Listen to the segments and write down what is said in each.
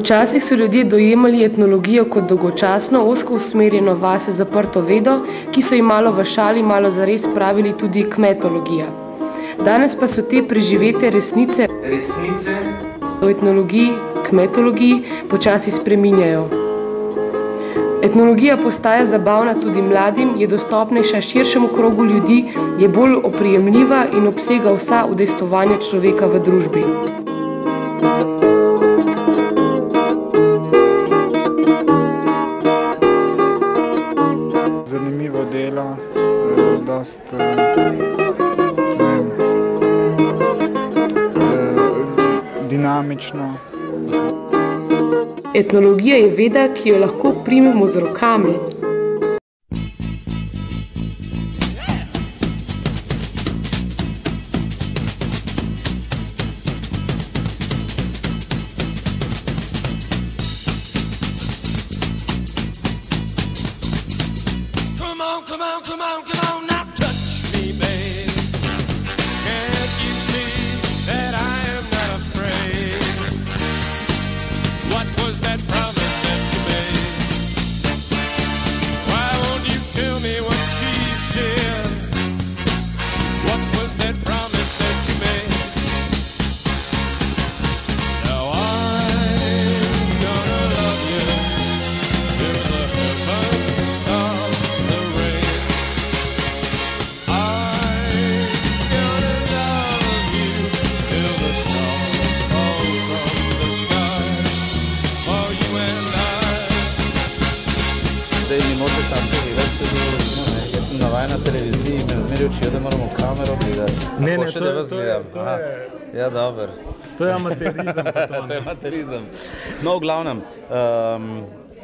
Včasih so ljudje dojemali etnologijo kot dolgočasno, ozko usmerjeno vase zaprto vedo, ki so jim malo v šali, malo zares pravili tudi kmetologija. Danes pa so te preživete resnice o etnologiji, kmetologiji počasi spreminjajo. Etnologija postaja zabavna tudi mladim, je dostopnejša širšemu krogu ljudi, je bolj oprijemljiva in obsega vsa udejstvovanja človeka v družbi. Zanimivo delo, dosti dinamično. Etnologija je veda, ki jo lahko primemo z rokami. Zdaj mi morate sam povedati, jaz sem navajen na televiziji in me zmeri učijo, da moramo kamero gledati. Ne, to je... Ja, dober. To je amaterizem. To je amaterizem. No, v glavnem,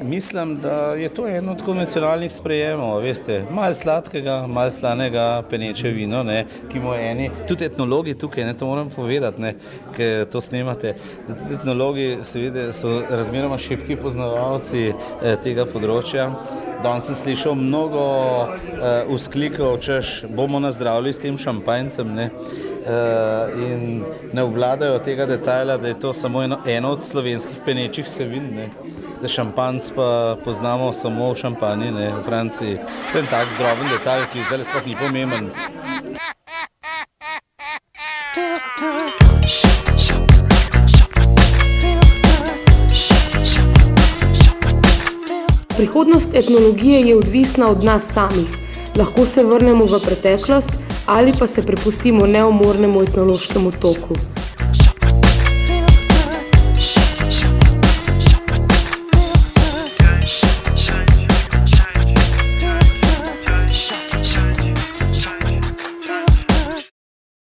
mislim, da je to eno od konvencionalnih sprejemov, veste, malo sladkega, malo slanega, peneče vino, ne, ki mu eni, tudi etnologi tukaj, ne, to moram povedati, ne, ker to snemate, tudi etnologi seveda so razmeroma šibki poznavalci tega področja. Danes sem slišal mnogo vzklikov, češ, bomo nazdravili s tem šampanjcem, ne, in ne obvladajo tega detajla, da je to samo eno od slovenskih penečih sevin, ne. Da šampanjc pa poznamo samo v Šampanji, ne, v Franciji. To je en tak droben detalj, ki zdaj sploh ni pomemben. Prihodnost etnologije je odvisna od nas samih. Lahko se vrnemo v preteklost ali pa se prepustimo neumornemu etnološkemu toku.